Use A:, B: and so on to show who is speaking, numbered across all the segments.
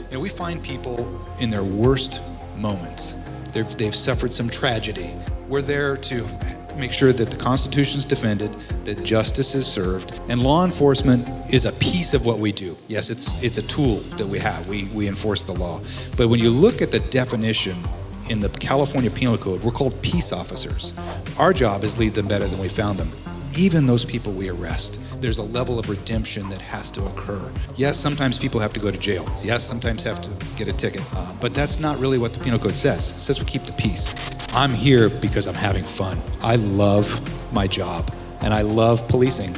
A: And we find people in their worst moments. They've suffered some tragedy. We're there to make sure that the Constitution is defended, that justice is served, and law enforcement is a piece of what we do. Yes, it's a tool that we have. We enforce the law. But when you look at the definition in the California Penal Code, we're called peace officers. Our job is lead them better than we found them. Even those people we arrest, there's a level of redemption that has to occur. Yes, sometimes people have to go to jail. Yes, sometimes have to get a ticket. But that's not really what the Penal Code says. It says we keep the peace. I'm here because I'm having fun. I love my job, and I love policing.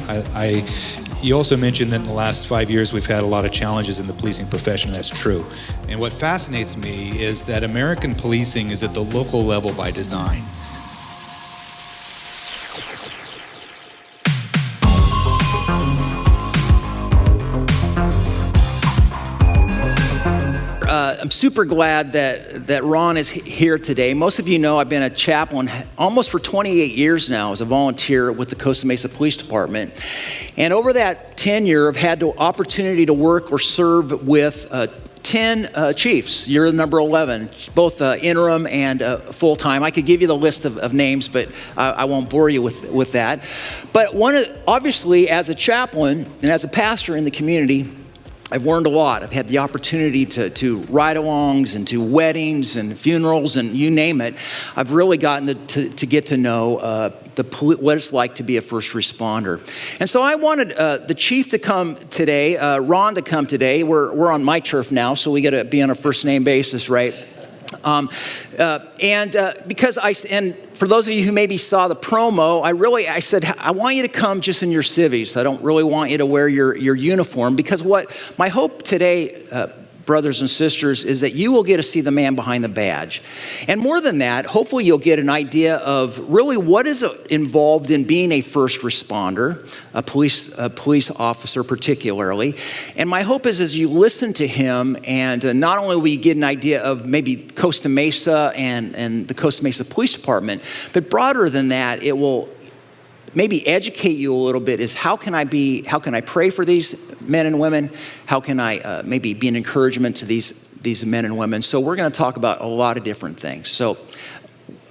A: You also mentioned that in the last 5 years we've had a lot of challenges in the policing profession. That's true. And what fascinates me is that American policing is at the local level by design.
B: I'm super glad that Ron is here today. Most of you know I've been a chaplain almost for 28 years now as a volunteer with the Costa Mesa Police Department. And over that tenure, I've had the opportunity to work or serve with 10 chiefs. You're number 11, both interim and full-time. I could give you the list of names, but I won't bore you with that. But obviously, as a chaplain and as a pastor in the community, I've learned a lot. I've had the opportunity to ride-alongs and to weddings and funerals and you name it. I've really gotten to get to know what it's like to be a first responder. And so I wanted the chief to come today, Ron to come today. We're on my turf now, so we got to be on a first name basis, right? And for those of you who maybe saw the promo, I said, I want you to come just in your civvies. I don't really want you to wear your uniform, because what my hope today, brothers and sisters, is that you will get to see the man behind the badge. And more than that, hopefully you'll get an idea of really what is involved in being a first responder, a police officer particularly. And my hope is as you listen to him, and not only will you get an idea of maybe Costa Mesa and the Costa Mesa Police Department, but broader than that, it will maybe educate you a little bit is how can I pray for these men and women? How can I maybe be an encouragement to these men and women? So we're going to talk about a lot of different things. So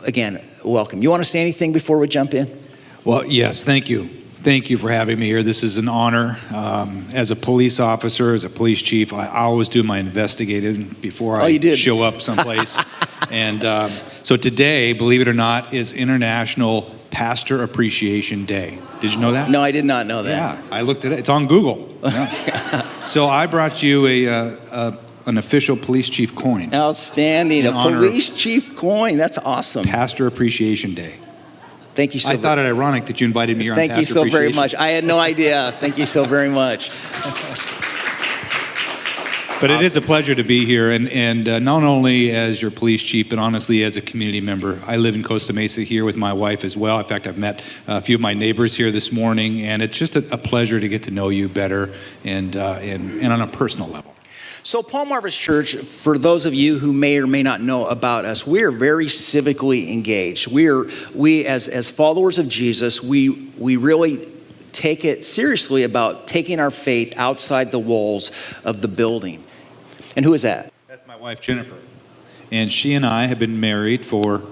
B: again, welcome. You want to say anything before we jump in?
A: Well, yes, thank you. Thank you for having me here. This is an honor. As a police officer, as a police chief, I always do my investigating before I show up someplace. And so today, believe it or not, is International Pastor Appreciation Day. Did you know that?
B: No, I did not know that.
A: Yeah, I looked at it. It's on Google. Yeah. So I brought you an official police chief coin.
B: Outstanding. A police chief coin. That's awesome.
A: Pastor Appreciation Day.
B: Thank you so much.
A: I thought it ironic that you invited me here on Pastor Appreciation.
B: Thank you so very much. I had no idea. Thank you so very much.
A: But awesome. It is a pleasure to be here, and not only as your police chief, but honestly as a community member. I live in Costa Mesa here with my wife as well. In fact, I've met a few of my neighbors here this morning, and it's just a pleasure to get to know you better and on a personal level.
B: So PalmHarvest Church, for those of you who may or may not know about us, we are very civically engaged. We as followers of Jesus, we really take it seriously about taking our faith outside the walls of the building. And who is that?
A: That's my wife, Jennifer. And she and I have been married for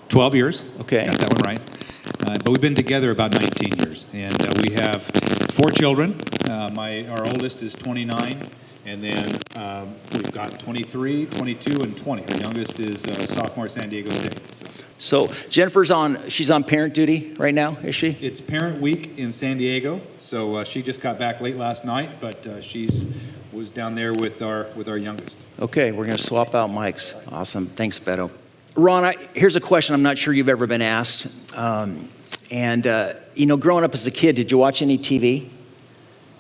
A: 12 years.
B: Okay.
A: Got that one right. But we've been together about 19 years. And we have 4 children. Our oldest is 29. And then we've got 23, 22, and 20. The youngest is a sophomore at San Diego State.
B: So Jennifer's she's on parent duty right now, is she?
A: It's Parent Week in San Diego. So she just got back late last night, but was down there with our youngest.
B: Okay, we're going to swap out mics. Awesome. Thanks, Beto. Ron, here's a question I'm not sure you've ever been asked. Growing up as a kid, did you watch any TV?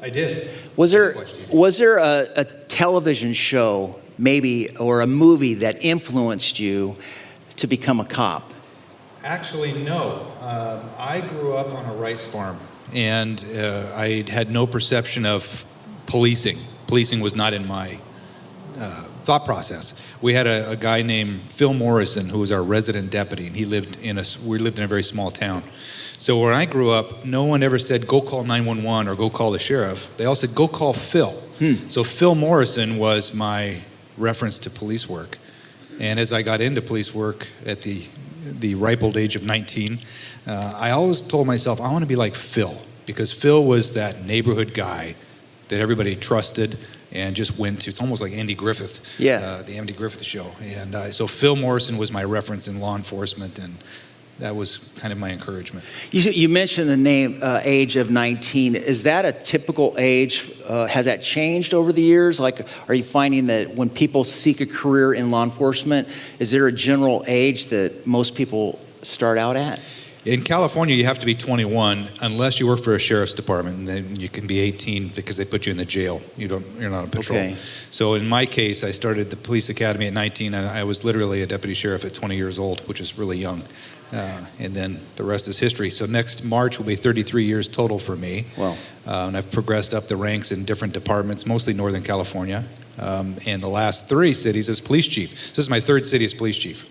A: I did.
B: Was there a television show, maybe, or a movie that influenced you to become a cop?
A: Actually, no. I grew up on a rice farm, and I had no perception of policing. Policing was not in my thought process. We had a guy named Phil Morrison who was our resident deputy, and we lived in a very small town. So when I grew up, no one ever said, go call 911 or go call the sheriff. They all said, go call Phil. So Phil Morrison was my reference to police work. And as I got into police work at the ripe old age of 19, I always told myself, I want to be like Phil, because Phil was that neighborhood guy that everybody trusted and just went to. It's almost like Andy Griffith, the Andy Griffith Show. And so Phil Morrison was my reference in law enforcement, and that was kind of my encouragement.
B: You mentioned the age of 19. Is that a typical age? Has that changed over the years? Like, are you finding that when people seek a career in law enforcement, is there a general age that most people start out at?
A: In California, you have to be 21 unless you work for a sheriff's department, and then you can be 18 because they put you in the jail. You're not on patrol.
B: Okay.
A: So in my case, I started the police academy at 19, and I was literally a deputy sheriff at 20 years old, which is really young. And then the rest is history. So next March will be 33 years total for me.
B: Wow.
A: And I've progressed up the ranks in different departments, mostly Northern California. And the last 3 cities as police chief. So this is my 3rd city as police chief.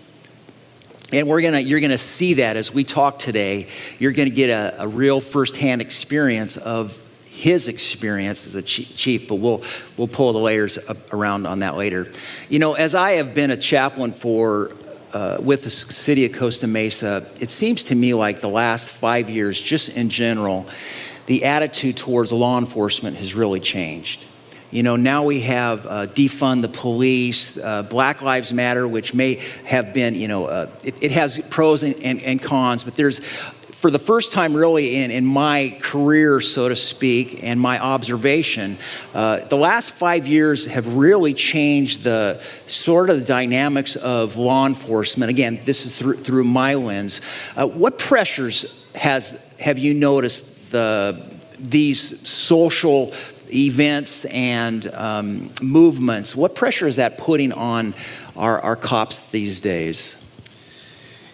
B: And you're gonna see that as we talk today. You're gonna get a real firsthand experience of his experience as a chief, but we'll pull the layers around on that later. You know, as I have been a chaplain with the city of Costa Mesa, it seems to me like the last 5 years, just in general, the attitude towards law enforcement has really changed. You know, now we have defund the police, Black Lives Matter, which may have been, it has pros and cons, but there's, for the first time really in my career, so to speak, and my observation, the last 5 years have really changed the sort of the dynamics of law enforcement. Again, this is through my lens. What pressures have you noticed these social events and movements? What pressure is that putting on our cops these days?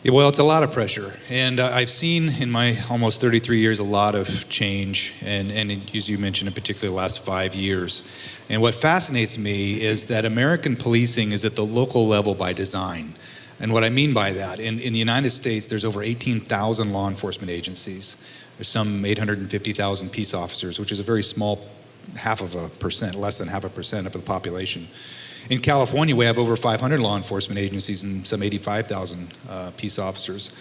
A: Yeah, well, it's a lot of pressure, and I've seen in my almost 33 years a lot of change, and as you mentioned, in particular, the last 5 years. And what fascinates me is that American policing is at the local level by design. And what I mean by that, in the United States, there's over 18,000 law enforcement agencies. There's some 850,000 peace officers, which is a very small less than 0.5% of the population. In California, we have over 500 law enforcement agencies and some 85,000 peace officers.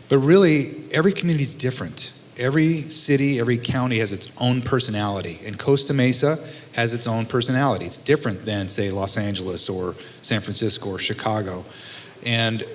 A: But really, every community is different. Every city, every county has its own personality, and Costa Mesa has its own personality. It's different than, say, Los Angeles or San Francisco or Chicago. And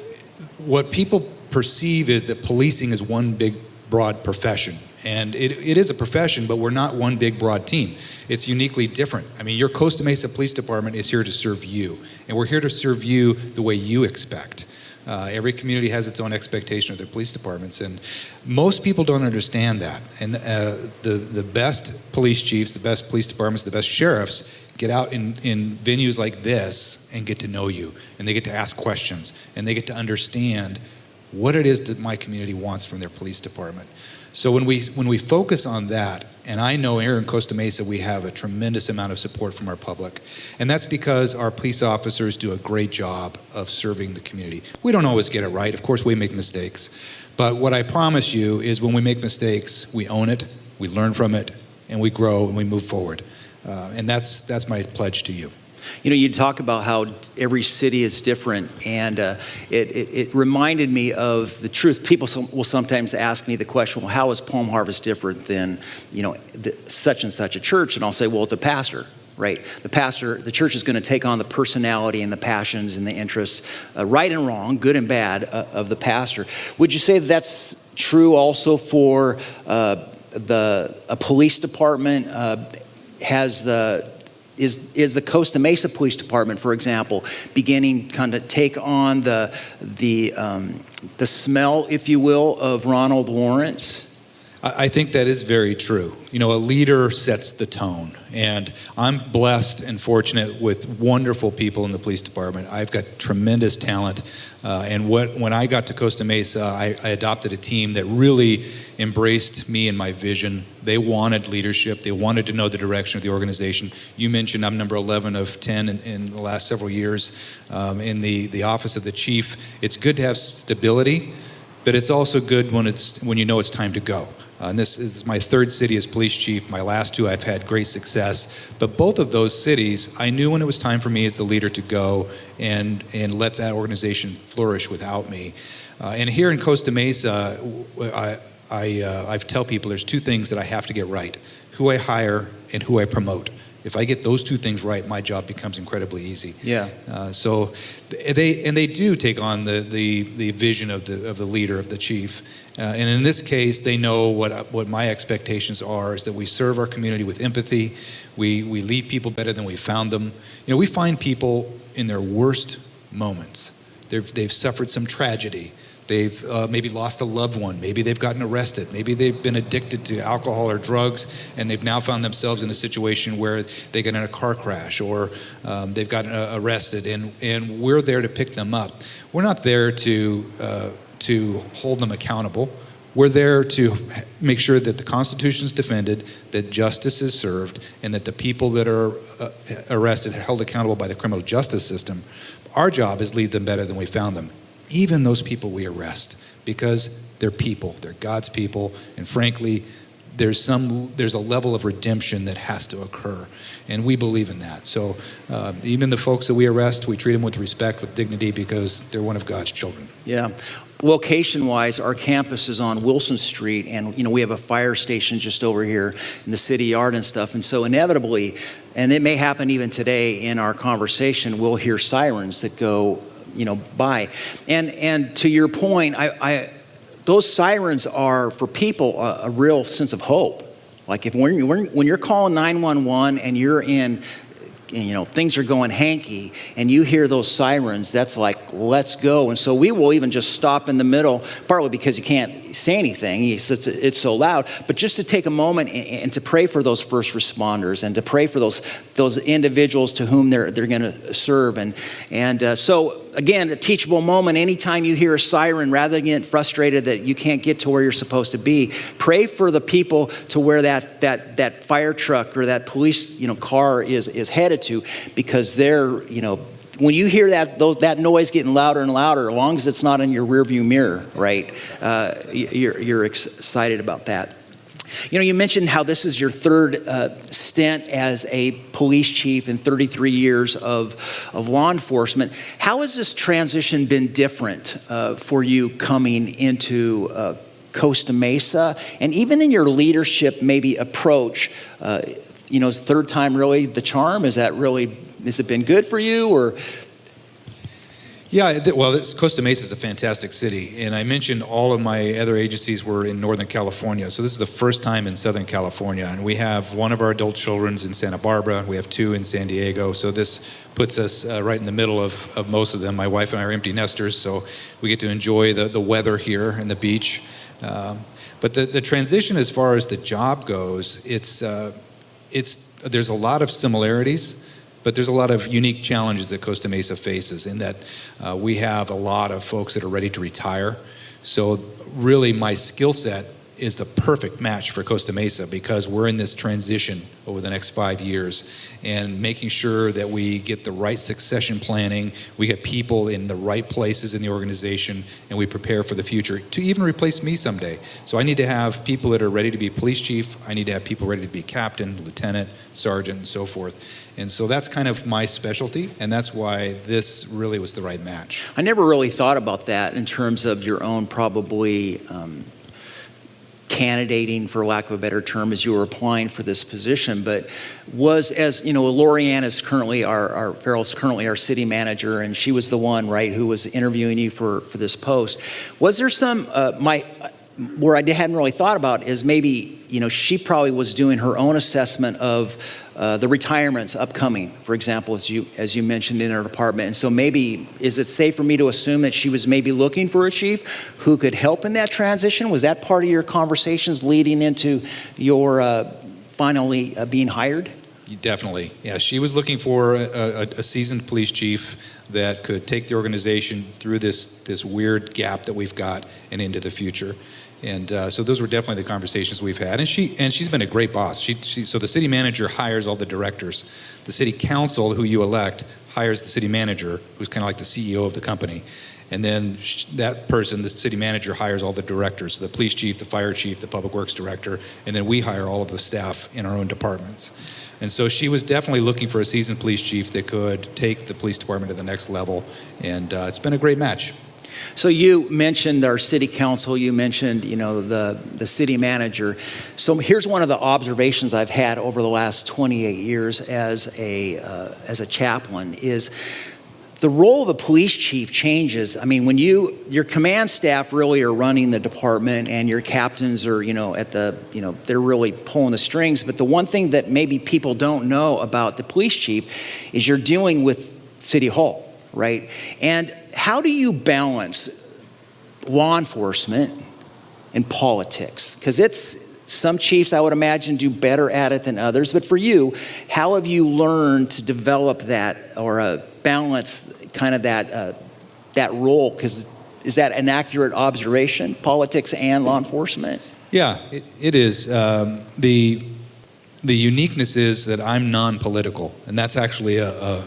A: what people perceive is that policing is one big, broad profession. And it is a profession, but we're not one big, broad team. It's uniquely different. I mean, your Costa Mesa Police Department is here to serve you, and we're here to serve you the way you expect. Every community has its own expectation of their police departments, and most people don't understand that. And the best police chiefs, the best police departments, the best sheriffs get out in venues like this and get to know you, and they get to ask questions, and they get to understand what it is that my community wants from their police department. So when we focus on that, and I know here in Costa Mesa we have a tremendous amount of support from our public, and that's because our police officers do a great job of serving the community. We don't always get it right. Of course, we make mistakes. But what I promise you is when we make mistakes, we own it, we learn from it, and we grow and we move forward. And that's my pledge to you.
B: You know, you talk about how every city is different, and it reminded me of the truth. People will sometimes ask me the question, well, how is PalmHarvest different than, such and such a church? And I'll say, well, the pastor, right? The church is going to take on the personality and the passions and the interests, right and wrong, good and bad, of the pastor. Would you say that's true also for a police department? Is the Costa Mesa Police Department, for example, beginning kind of take on the smell, if you will, of Ronald Lawrence?
A: I think that is very true. A leader sets the tone, and I'm blessed and fortunate with wonderful people in the police department. I've got tremendous talent, and when I got to Costa Mesa, I adopted a team that really embraced me and my vision. They wanted leadership. They wanted to know the direction of the organization. You mentioned I'm number 11 of 10 in the last several years in the office of the chief. It's good to have stability, but it's also good when you know it's time to go. And this is my third city as police chief. My last two, I've had great success. But both of those cities, I knew when it was time for me as the leader to go and let that organization flourish without me. And here in Costa Mesa, I tell people there's two things that I have to get right: who I hire and who I promote. If I get those two things right, my job becomes incredibly easy.
B: Yeah.
A: So they do take on the vision of the leader, of the chief. And in this case, they know what my expectations are, is that we serve our community with empathy. We leave people better than we found them. You know, we find people in their worst moments. They've suffered some tragedy. They've maybe lost a loved one. Maybe they've gotten arrested. Maybe they've been addicted to alcohol or drugs, and they've now found themselves in a situation where they get in a car crash, or they've gotten arrested, and we're there to pick them up. We're not there to hold them accountable. We're there to make sure that the Constitution is defended, that justice is served, and that the people that are arrested are held accountable by the criminal justice system. Our job is lead them better than we found them, even those people we arrest, because they're people, they're God's people, and frankly, there's a level of redemption that has to occur, and we believe in that. So even the folks that we arrest, we treat them with respect, with dignity, because they're one of God's children.
B: Yeah. Location-wise, our campus is on Wilson Street, and we have a fire station just over here in the city yard and stuff. And so inevitably, and it may happen even today in our conversation, we'll hear sirens that go, by. And to your point, those sirens are for people a real sense of hope. Like when you're calling 911 and you're in, things are going hanky, and you hear those sirens, that's like, let's go. And so we will even just stop in the middle, partly because you can't say anything, it's so loud, but just to take a moment and to pray for those first responders, and to pray for those individuals to whom they're going to serve. And so again, a teachable moment. Anytime you hear a siren, rather than get frustrated that you can't get to where you're supposed to be, pray for the people to where that fire truck or that police car is headed to, because they're when you hear that noise getting louder and louder, as long as it's not in your rearview mirror, right? You're excited about that. You mentioned how this is your third stint as a police chief in 33 years of law enforcement. How has this transition been different for you coming into Costa Mesa, and even in your leadership maybe approach? Is third time really the charm? Has it been good for you, or?
A: Yeah, well, Costa Mesa is a fantastic city, and I mentioned all of my other agencies were in Northern California, so this is the first time in Southern California, and we have one of our adult children's in Santa Barbara, we have two in San Diego, so this puts us right in the middle of most of them. My wife and I are empty nesters, so we get to enjoy the weather here and the beach. But the transition as far as the job goes, there's a lot of similarities, but there's a lot of unique challenges that Costa Mesa faces, in that we have a lot of folks that are ready to retire. So really my skill set is the perfect match for Costa Mesa, because we're in this transition over the next 5 years, and making sure that we get the right succession planning, we get people in the right places in the organization, and we prepare for the future to even replace me someday. So I need to have people that are ready to be police chief. I need to have people ready to be captain, lieutenant, sergeant, and so forth. And so that's kind of my specialty, and that's why this really was the right match.
B: I never really thought about that in terms of your own probably candidating, for lack of a better term, as you were applying for this position, but Lorianne is currently Farrell's currently our city manager, and she was the one, right, who was interviewing you for this post. Was there some where I hadn't really thought about is maybe she probably was doing her own assessment of the retirements upcoming, for example, as you mentioned in her department. And so maybe, is it safe for me to assume that she was maybe looking for a chief who could help in that transition? Was that part of your conversations leading into your finally being hired?
A: Definitely, yeah. She was looking for a seasoned police chief that could take the organization through this weird gap that we've got and into the future. And so those were definitely the conversations we've had. And she's been a great boss. So the city manager hires all the directors. The city council, who you elect, hires the city manager, who's kind of like the CEO of the company. And then that person, the city manager, hires all the directors, the police chief, the fire chief, the public works director, and then we hire all of the staff in our own departments. And so she was definitely looking for a seasoned police chief that could take the police department to the next level, and it's been a great match.
B: So you mentioned our city council, you mentioned, the city manager. So here's one of the observations I've had over the last 28 years as a chaplain is the role of the police chief changes. I mean, when your command staff really are running the department and your captains are, they're really pulling the strings. But the one thing that maybe people don't know about the police chief is you're dealing with City Hall, right? And how do you balance law enforcement and politics? Because some chiefs, I would imagine, do better at it than others. But for you, how have you learned to develop that or balance kind of that role? Because is that an accurate observation, politics and law enforcement?
A: Yeah, it is. The uniqueness is that I'm non-political, and that's actually a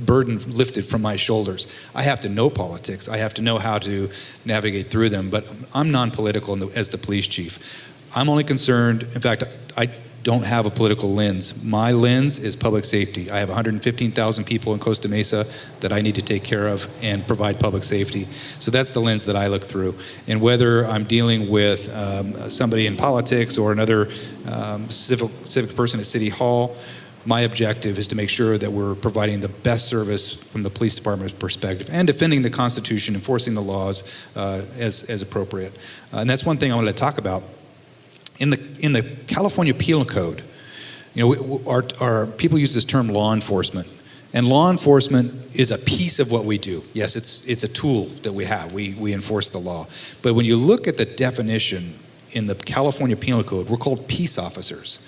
A: burden lifted from my shoulders. I have to know politics. I have to know how to navigate through them, but I'm non-political as the police chief. I'm only concerned, in fact, I don't have a political lens. My lens is public safety. I have 115,000 people in Costa Mesa that I need to take care of and provide public safety. So that's the lens that I look through. And whether I'm dealing with somebody in politics or another civic person at City Hall, my objective is to make sure that we're providing the best service from the police department's perspective and defending the Constitution, enforcing the laws as appropriate. And that's one thing I wanted to talk about. In the California Penal Code, our people use this term law enforcement, and law enforcement is a piece of what we do. Yes, it's a tool that we have. We enforce the law. But when you look at the definition in the California Penal Code, we're called peace officers.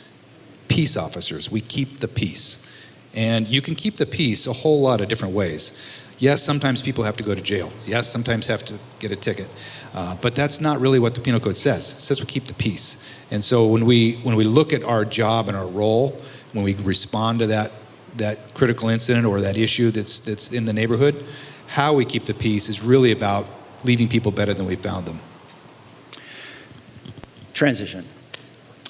A: Peace officers. We keep the peace. And you can keep the peace a whole lot of different ways. Yes, sometimes people have to go to jail. Yes, sometimes have to get a ticket. But that's not really what the Penal Code says. It says we keep the peace. And so when we look at our job and our role, when we respond to that critical incident or that issue that's in the neighborhood, how we keep the peace is really about leaving people better than we found them.
B: Transition.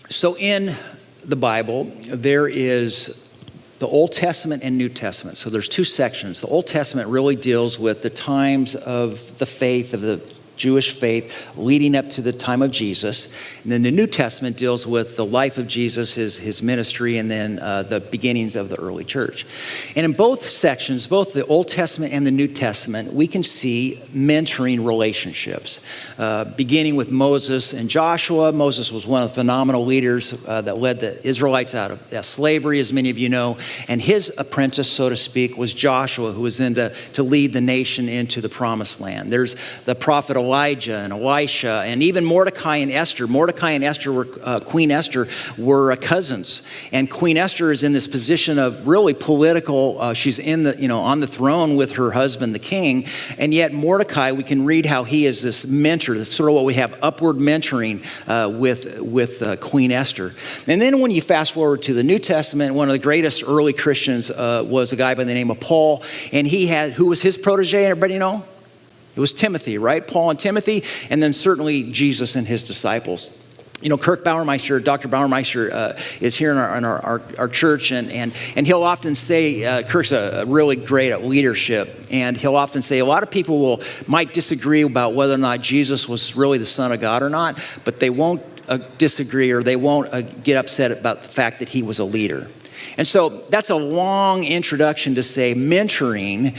B: So in the Bible, there is the Old Testament and New Testament. So there's two sections. The Old Testament really deals with the times of the faith, of the Jewish faith leading up to the time of Jesus. And then the New Testament deals with the life of Jesus, his ministry, and then the beginnings of the early church. And in both sections, both the Old Testament and the New Testament, we can see mentoring relationships. Beginning with Moses and Joshua. Moses was one of the phenomenal leaders that led the Israelites out of slavery, as many of you know. And his apprentice, so to speak, was Joshua, who was then to lead the nation into the promised land. There's the prophet Elijah and Elisha, and even Mordecai and Esther. Mordecai and Esther were, Queen Esther were cousins. And Queen Esther is in this position of really political, she's in on the throne with her husband, the king. And yet Mordecai, we can read how he is this mentor. That's sort of what we have, upward mentoring with Queen Esther. And then when you fast forward to the New Testament, one of the greatest early Christians was a guy by the name of Paul. And who was his protege, everybody know? It was Timothy, right? Paul and Timothy, and then certainly Jesus and his disciples. Kirk Bauermeister, Dr. Bauermeister is here in our church, and he'll often say, Kirk's really great at leadership, and he'll often say a lot of people might disagree about whether or not Jesus was really the Son of God or not, but they won't disagree or they won't get upset about the fact that he was a leader. And so that's a long introduction to say mentoring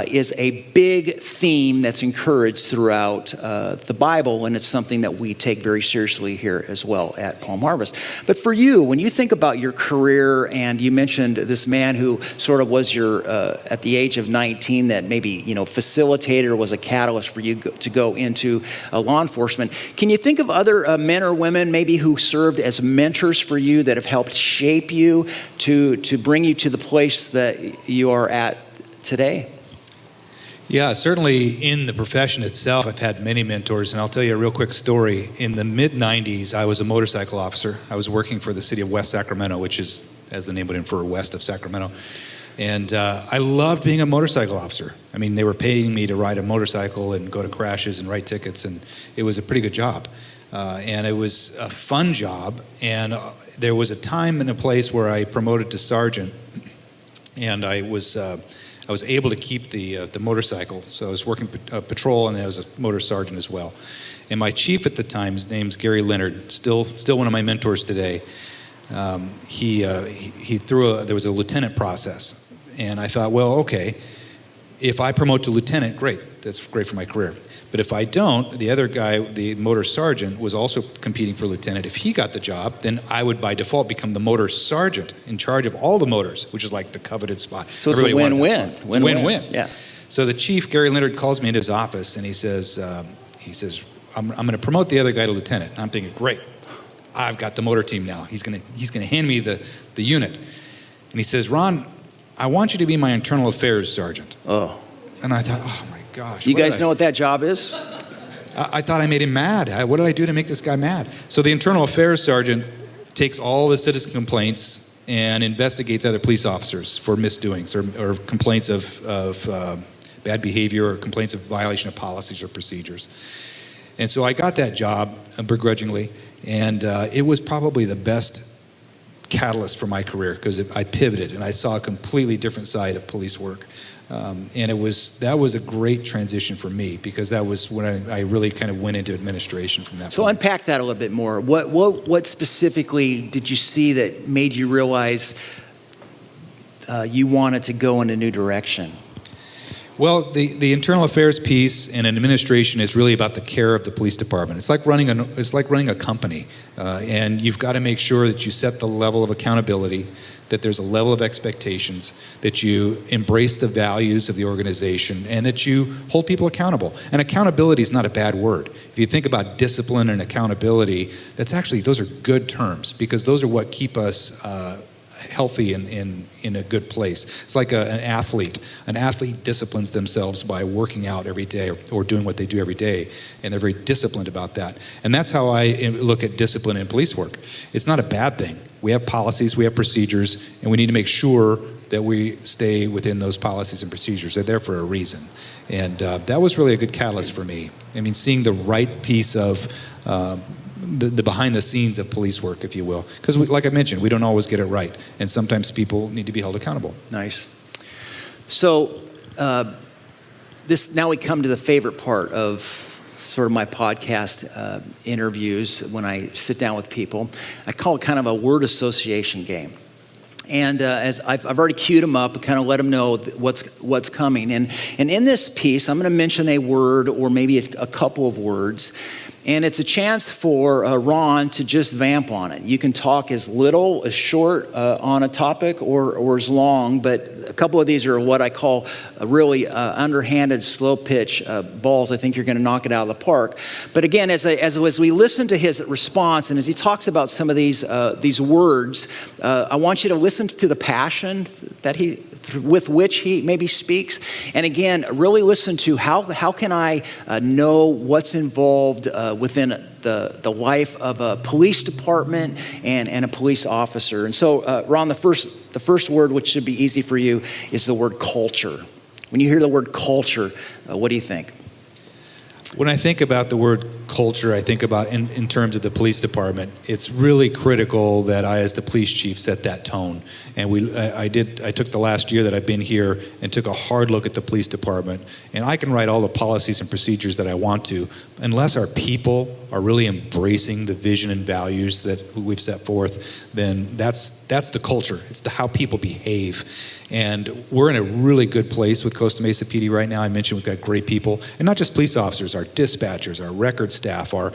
B: is a big theme that's encouraged throughout the Bible, and it's something that we take very seriously here as well at PalmHarvest. But for you, when you think about your career, and you mentioned this man who sort of was your, at the age of 19, that maybe, facilitated or was a catalyst for you to go into law enforcement, can you think of other men or women maybe who served as mentors for you that have helped shape you to bring you to the place that you are at today?
A: Yeah, certainly in the profession itself, I've had many mentors, and I'll tell you a real quick story. In the mid-90s, I was a motorcycle officer. I was working for the city of West Sacramento, which is, as the name would infer, west of Sacramento. And I loved being a motorcycle officer. I mean, they were paying me to ride a motorcycle and go to crashes and write tickets, and it was a pretty good job. And it was a fun job, and there was a time and a place where I promoted to sergeant, and I was able to keep the motorcycle. So I was working patrol, and I was a motor sergeant as well. And my chief at the time, his name's Gary Leonard, still one of my mentors today. He threw there was a lieutenant process, and I thought, well, okay, if I promote to lieutenant, great, that's great for my career. But if I don't, the other guy, the motor sergeant, was also competing for lieutenant. If he got the job, then I would by default become the motor sergeant in charge of all the motors, which is like the coveted spot.
B: So it's a win-win.
A: It's a win-win.
B: Yeah.
A: So the chief, Gary Leonard, calls me into his office, and he says, I'm going to promote the other guy to lieutenant. And I'm thinking, great, I've got the motor team now. He's going to hand me the unit. And he says, Ron, I want you to be my internal affairs sergeant.
B: Oh.
A: And I thought, oh my gosh.
B: You guys know what that job is?
A: I thought I made him mad. What did I do to make this guy mad? So the internal affairs sergeant takes all the citizen complaints and investigates other police officers for misdoings or complaints of bad behavior or complaints of violation of policies or procedures. And so I got that job begrudgingly, and it was probably the best catalyst for my career because I pivoted and I saw a completely different side of police work. And that was a great transition for me because that was when I really kind of went into administration from that point.
B: So unpack that a little bit more. What specifically did you see that made you realize you wanted to go in a new direction?
A: Well, the internal affairs piece and administration is really about the care of the police department. It's like running a company, and you've got to make sure that you set the level of accountability, that there's a level of expectations, that you embrace the values of the organization, and that you hold people accountable. And accountability is not a bad word. If you think about discipline and accountability, those are good terms because those are what keep us healthy in a good place. It's like an athlete. An athlete disciplines themselves by working out every day or doing what they do every day, and they're very disciplined about that. And that's how I look at discipline in police work. It's not a bad thing. We have policies, we have procedures, and we need to make sure that we stay within those policies and procedures. They're there for a reason. And that was really a good catalyst for me. I mean, seeing the right piece of the behind the scenes of police work, if you will. Because like I mentioned, we don't always get it right. And sometimes people need to be held accountable.
B: Nice. So now we come to the favorite part of sort of my podcast interviews when I sit down with people. I call it kind of a word association game. And as I've already queued them up, kind of let them know what's coming. And in this piece, I'm going to mention a word or maybe a couple of words. And it's a chance for Ron to just vamp on it. You can talk as little, as short on a topic or as long, but a couple of these are what I call really underhanded, slow pitch balls. I think you're going to knock it out of the park. But again, as we listen to his response and as he talks about some of these words, I want you to listen to the passion with which he maybe speaks. And again, really listen to how can I know what's involved within the life of a police department and a police officer. And so, Ron, the first word, which should be easy for you, is the word culture. When you hear the word culture, what do you think?
A: When I think about the word culture, I think about in terms of the police department, it's really critical that I, as the police chief, set that tone. And I took the last year that I've been here and took a hard look at the police department. And I can write all the policies and procedures that I want to, unless our people are really embracing the vision and values that we've set forth, then that's the culture. It's how people behave. And we're in a really good place with Costa Mesa PD right now. I mentioned we've got great people, and not just police officers, our dispatchers, our record staff, our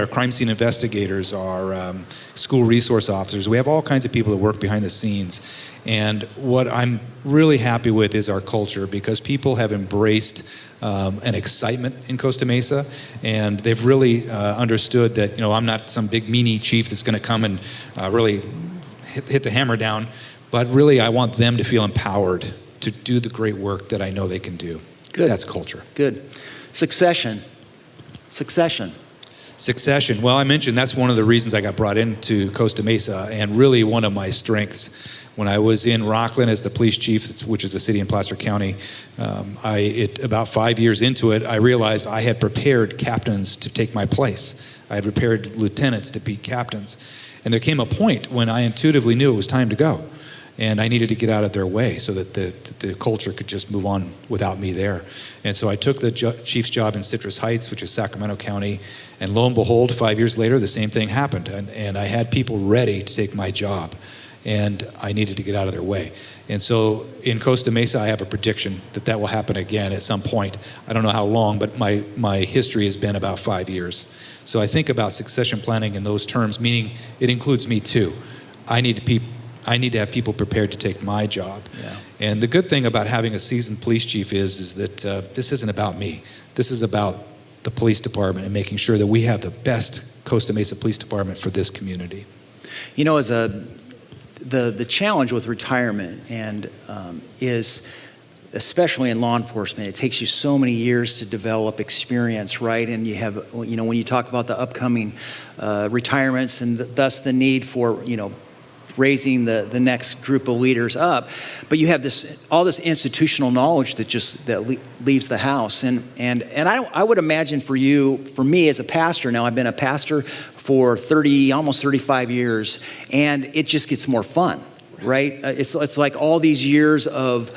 A: crime scene investigators, our school resource officers. We have all kinds of people that work behind the scenes. And what I'm really happy with is our culture, because people have embraced an excitement in Costa Mesa, and they've really understood that, I'm not some big meanie chief that's going to come and really hit the hammer down, but really I want them to feel empowered to do the great work that I know they can do.
B: Good.
A: That's culture.
B: Good. Succession.
A: Succession. Well, I mentioned that's one of the reasons I got brought into Costa Mesa, and really one of my strengths. When I was in Rockland as the police chief, which is a city in Placer County, about 5 years into it, I realized I had prepared captains to take my place. I had prepared lieutenants to be captains. And there came a point when I intuitively knew it was time to go. And I needed to get out of their way so that the culture could just move on without me there. And so I took the chief's job in Citrus Heights, which is Sacramento County, and lo and behold, 5 years later, the same thing happened. And I had people ready to take my job, and I needed to get out of their way. And so in Costa Mesa, I have a prediction that will happen again at some point. I don't know how long, but my history has been about 5 years. So I think about succession planning in those terms, meaning it includes me too. I need to have people prepared to take my job.
B: Yeah.
A: And the good thing about having a seasoned police chief is that this isn't about me. This is about the police department and making sure that we have the best Costa Mesa Police Department for this community.
B: You know, as the challenge with retirement is, especially in law enforcement, it takes you so many years to develop experience, right? And you have, when you talk about the upcoming retirements and thus the need for, raising the next group of leaders up, but you have all this institutional knowledge that leaves the house, and I would imagine for me as a pastor. Now I've been a pastor for almost 35 years, and it just gets more fun, right? It's like all these years of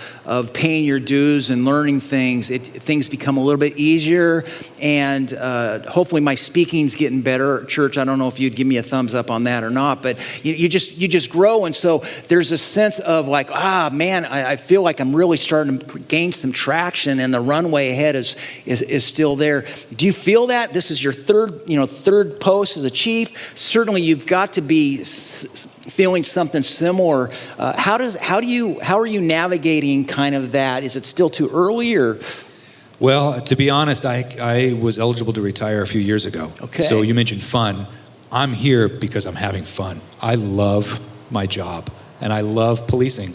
B: paying your dues and learning things. Things become a little bit easier, and hopefully my speaking's getting better. Church, I don't know if you'd give me a thumbs up on that or not, but you just grow, and so there's a sense of like, man, I feel like I'm really starting to gain some traction, and the runway ahead is still there. Do you feel that this is your third post as a chief? Certainly, you've got to be feeling something similar. How are you navigating kind of that? Is it still too early, or?
A: Well, to be honest, I was eligible to retire a few years ago.
B: Okay.
A: So you mentioned fun. I'm here because I'm having fun. I love my job, and I love policing.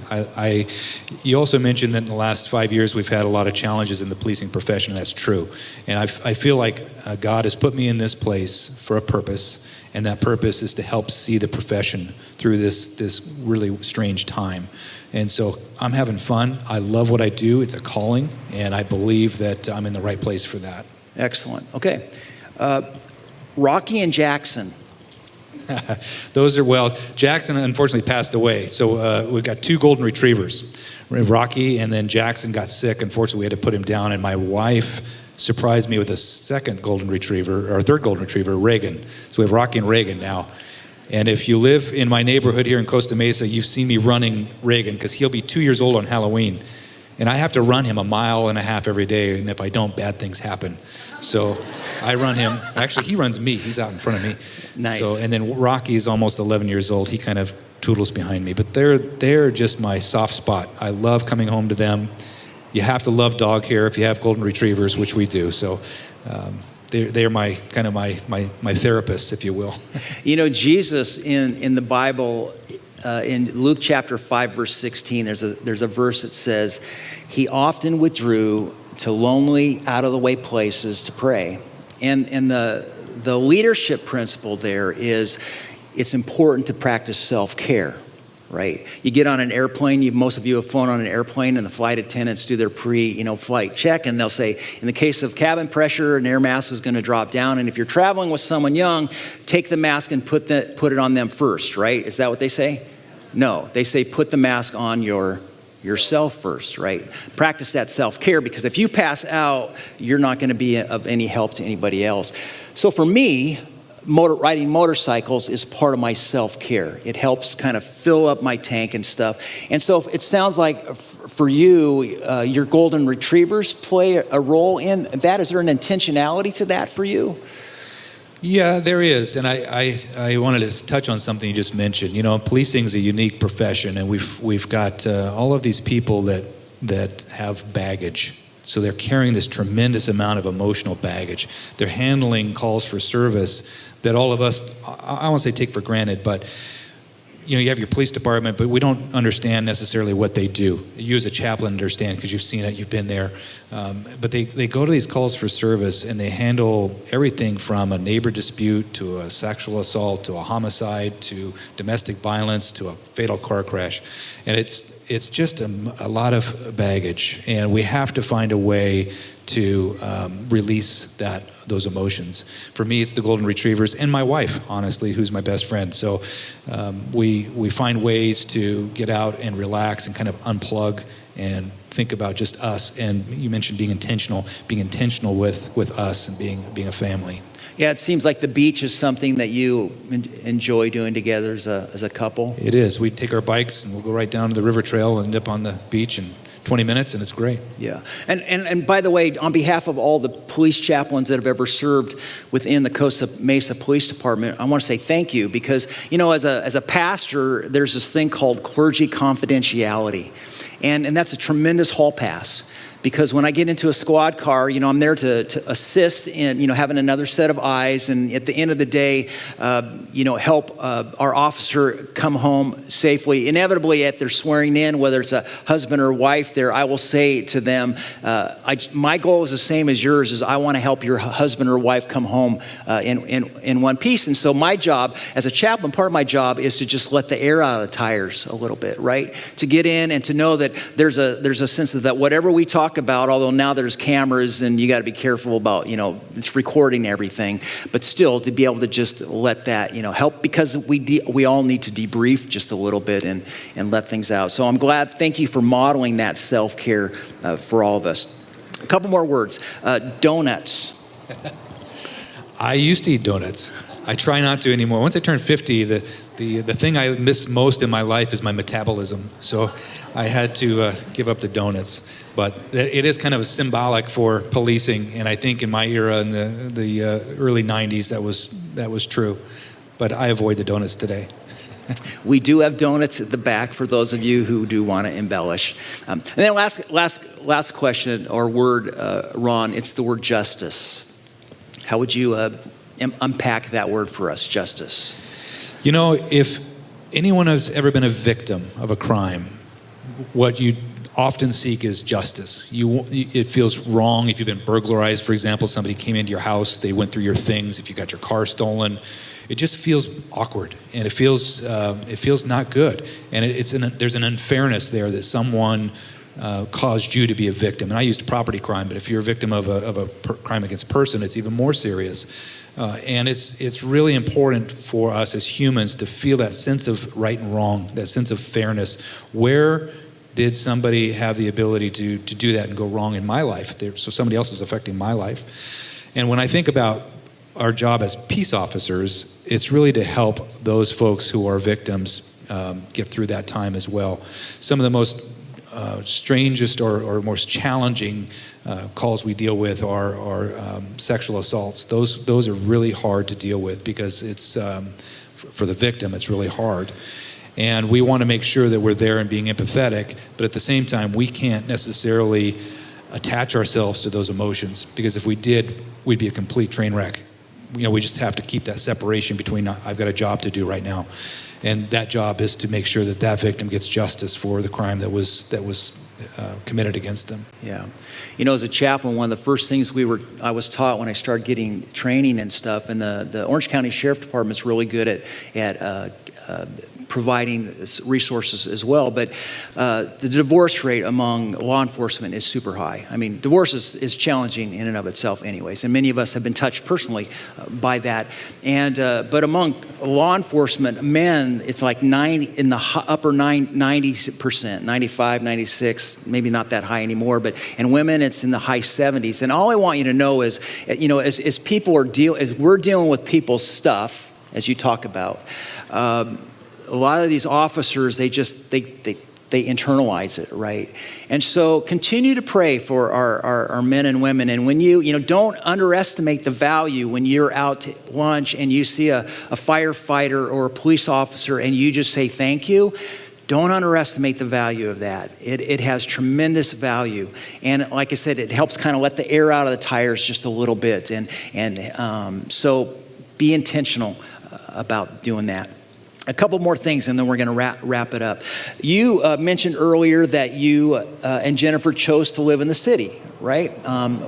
A: You also mentioned that in the last 5 years we've had a lot of challenges in the policing profession, and that's true. And I feel like God has put me in this place for a purpose, and that purpose is to help see the profession through this really strange time. And so I'm having fun. I love what I do. It's a calling, and I believe that I'm in the right place for that.
B: Excellent. Okay. Rocky and Jackson.
A: Jackson unfortunately passed away. So we've got 2 golden retrievers, Rocky, and then Jackson got sick. Unfortunately, we had to put him down, and my wife surprised me with a third golden retriever, Reagan. So we have Rocky and Reagan now. And if you live in my neighborhood here in Costa Mesa, you've seen me running Reagan, because he'll be 2 years old on Halloween. And I have to run him 1.5 miles every day, and if I don't, bad things happen. So I run him. Actually, he runs me. He's out in front of me.
B: Nice.
A: And then Rocky is almost 11 years old. He kind of toodles behind me. But they're just my soft spot. I love coming home to them. You have to love dog hair if you have golden retrievers, which we do. So they're my kind of my therapists, if you will.
B: Jesus in the Bible, in Luke chapter 5, verse 16, there's a verse that says, he often withdrew to lonely, out-of-the-way places to pray. And the leadership principle there is it's important to practice self-care, right? You get on an airplane, most of you have flown on an airplane, and the flight attendants do their flight check, and they'll say, in the case of cabin pressure, an air mask is going to drop down, and if you're traveling with someone young, take the mask and put it on them first, right? Is that what they say? No, they say put the mask on yourself first, right? Practice that self-care, because if you pass out, you're not going to be of any help to anybody else. So for me, riding motorcycles is part of my self-care. It helps kind of fill up my tank and stuff. And so it sounds like for you, your golden retrievers play a role in that. Is there an intentionality to that for you?
A: Yeah, there is. And I wanted to touch on something you just mentioned. Policing is a unique profession, and we've got all of these people that have baggage. So they're carrying this tremendous amount of emotional baggage. They're handling calls for service that all of us, I won't say take for granted, but you have your police department, but we don't understand necessarily what they do. You as a chaplain understand because you've seen it, you've been there. But they go to these calls for service and they handle everything from a neighbor dispute to a sexual assault to a homicide to domestic violence to a fatal car crash. And it's just a lot of baggage, and we have to find a way to release those emotions. For me, it's the golden retrievers and my wife, honestly, who's my best friend. So we find ways to get out and relax and kind of unplug and think about just us. And you mentioned being intentional with us and being a family.
B: Yeah, it seems like the beach is something that you enjoy doing together as a couple.
A: It is. We take our bikes and we'll go right down to the river trail and end up on the beach in 20 minutes, and it's great.
B: Yeah. And by the way, on behalf of all the police chaplains that have ever served within the Costa Mesa Police Department, I want to say thank you because, as a pastor, there's this thing called clergy confidentiality. And that's a tremendous hall pass. Because when I get into a squad car, I'm there to assist in, having another set of eyes. And at the end of the day, help our officer come home safely. Inevitably, at their swearing in, whether it's a husband or wife there, I will say to them, my goal is the same as yours, is I want to help your husband or wife come home in one piece. And so my job as a chaplain, part of my job is to just let the air out of the tires a little bit, right? To get in and to know that there's a sense of that whatever we talk about, although now there's cameras and you got to be careful about, it's recording everything, but still to be able to just let that, help, because we all need to debrief just a little bit and let things out. So I'm glad, thank you for modeling that self-care for all of us. A couple more words. Donuts.
A: I used to eat donuts. I try not to anymore. Once I turned 50, the thing I miss most in my life is my metabolism. So I had to give up the donuts. But it is kind of symbolic for policing, and I think in my era in the early 90s that was true. But I avoid the donuts today.
B: We do have donuts at the back for those of you who do want to embellish. And then last question or word, Ron, it's the word justice. How would you unpack that word for us, justice?
A: If anyone has ever been a victim of a crime, what you often seek is justice. It feels wrong if you've been burglarized, for example. Somebody came into your house, they went through your things. If you got your car stolen, it just feels awkward, and it feels not good. And there's an unfairness there that someone caused you to be a victim. And I used property crime, but if you're a victim of a crime against person, it's even more serious. And it's really important for us as humans to feel that sense of right and wrong, that sense of fairness. Where did somebody have the ability to do that and go wrong in my life? So somebody else is affecting my life. And when I think about our job as peace officers, it's really to help those folks who are victims get through that time as well. Some of the most strangest or most challenging calls we deal with are sexual assaults. Those are really hard to deal with because it's for the victim, it's really hard. And we want to make sure that we're there and being empathetic, but at the same time, we can't necessarily attach ourselves to those emotions, because if we did, we'd be a complete train wreck. We just have to keep that separation between I've got a job to do right now, and that job is to make sure that victim gets justice for the crime that was committed against them.
B: Yeah. As a chaplain, one of the first things I was taught when I started getting training and stuff, and the Orange County Sheriff Department's really good at providing resources as well. But the divorce rate among law enforcement is super high. I mean, divorce is challenging in and of itself anyways, and many of us have been touched personally by that. And but among law enforcement men, it's like 90 in the upper 90%, 95, 96, maybe not that high anymore, but and women, it's in the high 70s. And all I want you to know is, as people as we're dealing with people's stuff, as you talk about, a lot of these officers, they internalize it, right? And so continue to pray for our men and women. And when you don't underestimate the value when you're out to lunch and you see a firefighter or a police officer and you just say thank you. Don't underestimate the value of that. It has tremendous value. And like I said, it helps kind of let the air out of the tires just a little bit. And so be intentional about doing that. A couple more things, and then we're going to wrap it up. You mentioned earlier that you and Jennifer chose to live in the city, right?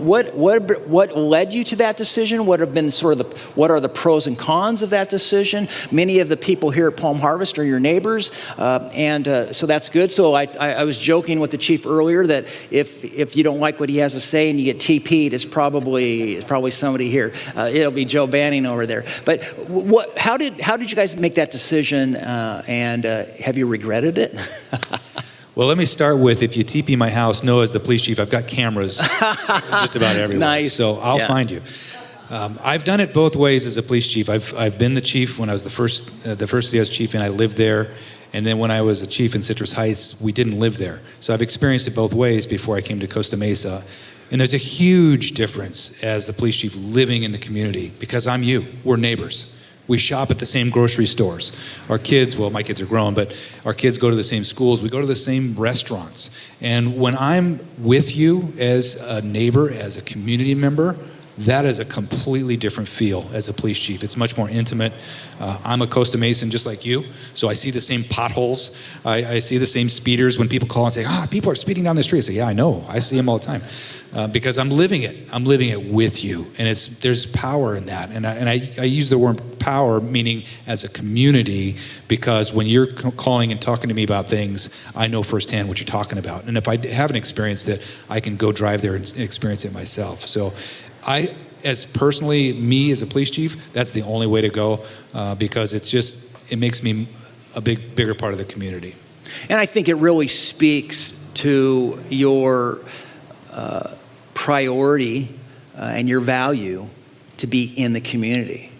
B: What led you to that decision? What have been what are the pros and cons of that decision? Many of the people here at PalmHarvest are your neighbors, and so that's good. So I was joking with the chief earlier that if you don't like what he has to say and you get TP'd, it's probably somebody here. It'll be Joe Banning over there. But how did you guys make that decision? And have you regretted it?
A: Well, let me start with, if you TP my house, know as the police chief, I've got cameras just about everywhere.
B: Nice.
A: So I'll find you. I've done it both ways as a police chief. I've been the chief when I was the first CS chief, and I lived there. And then when I was a chief in Citrus Heights, we didn't live there. So I've experienced it both ways before I came to Costa Mesa. And there's a huge difference as the police chief living in the community, because I'm you. We're neighbors. We shop at the same grocery stores. Our kids, well, my kids are grown, but our kids go to the same schools. We go to the same restaurants. And when I'm with you as a neighbor, as a community member, that is a completely different feel as a police chief. It's much more intimate. I'm a Costa Mesan just like you, so I see the same potholes. I see the same speeders when people call and say, people are speeding down the street. I say, yeah, I know. I see them all the time. Because I'm living it. I'm living it with you. And there's power in that. And I use the word power, meaning as a community, because when you're calling and talking to me about things, I know firsthand what you're talking about. And if I haven't experienced it, I can go drive there and experience it myself. So me as a police chief, that's the only way to go, because it makes me a bigger part of the community.
B: And I think it really speaks to your priority and your value to be in the community,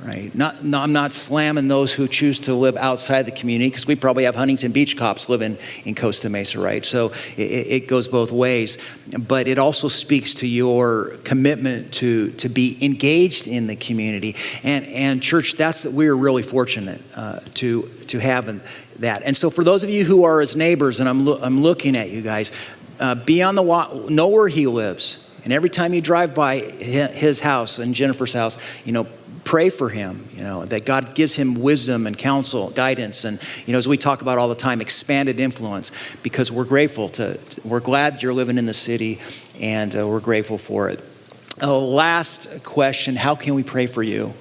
B: right? I'm not slamming those who choose to live outside the community, because we probably have Huntington Beach cops living in Costa Mesa, right? So it goes both ways. But it also speaks to your commitment to be engaged in the community. And church, we're really fortunate to have that. And so for those of you who are his neighbors, and I'm looking at you guys, be on the know where he lives, and every time you drive by his house and Jennifer's house, pray for him. That God gives him wisdom and counsel, guidance, and as we talk about all the time, expanded influence. Because we're glad you're living in the city, and we're grateful for it. Last question: how can we pray for you?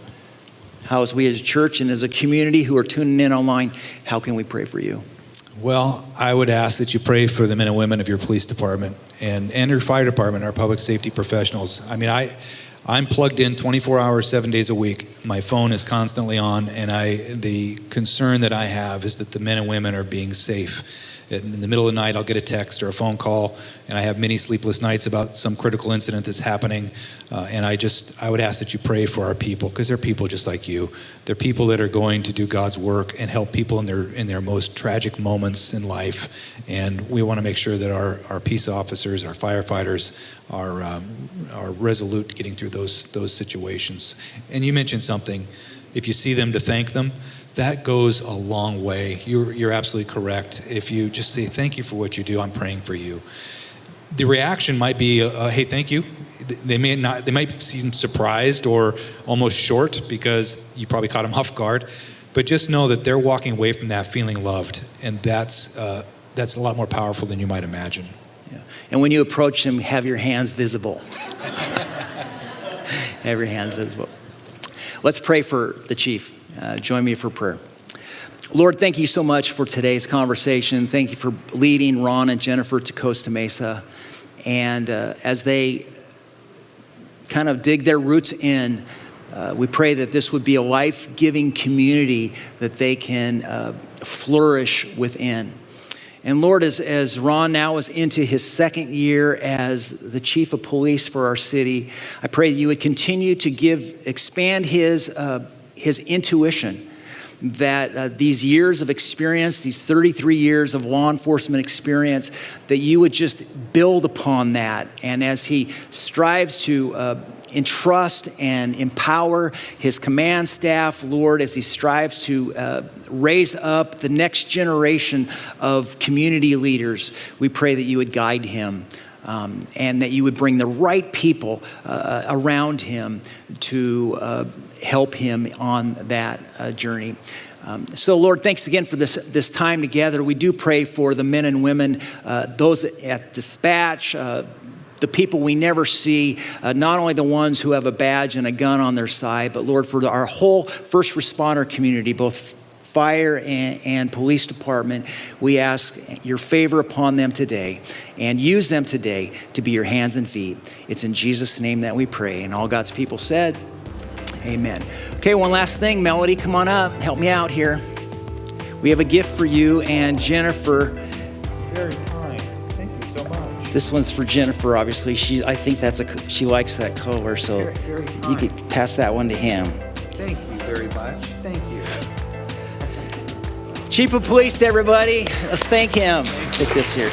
B: How, as we as a church and as a community who are tuning in online, how can we pray for you?
A: Well, I would ask that you pray for the men and women of your police department and your fire department, our public safety professionals. I mean, I'm plugged in 24 hours, 7 days a week. My phone is constantly on, and the concern that I have is that the men and women are being safe. In the middle of the night, I'll get a text or a phone call, and I have many sleepless nights about some critical incident that's happening. And I would ask that you pray for our people, because they're people just like you. They're people that are going to do God's work and help people in their most tragic moments in life. And we want to make sure that our peace officers, our firefighters, are resolute getting through those situations. And you mentioned something. If you see them, to thank them. That goes a long way. You're absolutely correct. If you just say, thank you for what you do, I'm praying for you. The reaction might be, hey, thank you. They might seem surprised or almost short, because you probably caught them off guard. But just know that they're walking away from that feeling loved. And that's a lot more powerful than you might imagine.
B: Yeah. And when you approach them, have your hands visible. Have your hands visible. Let's pray for the chief. Join me for prayer. Lord, thank you so much for today's conversation. Thank you for leading Ron and Jennifer to Costa Mesa. And as they kind of dig their roots in, we pray that this would be a life-giving community that they can flourish within. And Lord, as Ron now is into his second year as the chief of police for our city, I pray that you would continue to expand his intuition, that these years of experience, these 33 years of law enforcement experience, that you would just build upon that. And as he strives to entrust and empower his command staff, Lord, as he strives to raise up the next generation of community leaders, we pray that you would guide him. And that you would bring the right people around him to help him on that journey. So, Lord, thanks again for this time together. We do pray for the men and women, those at dispatch, the people we never see, not only the ones who have a badge and a gun on their side, but Lord, for our whole first responder community, both fire and police department, we ask your favor upon them today and use them today to be your hands and feet. It's in Jesus' name that we pray. And all God's people said, amen. Okay, one last thing. Melody, come on up. Help me out here. We have a gift for you and Jennifer.
A: Very kind. Thank you so much.
B: This one's for Jennifer, obviously. I think she likes that color, so
A: Very
B: you could pass that one to him.
A: Thank you very much. Thank you.
B: Chief of Police, everybody. Let's thank him. Take this here.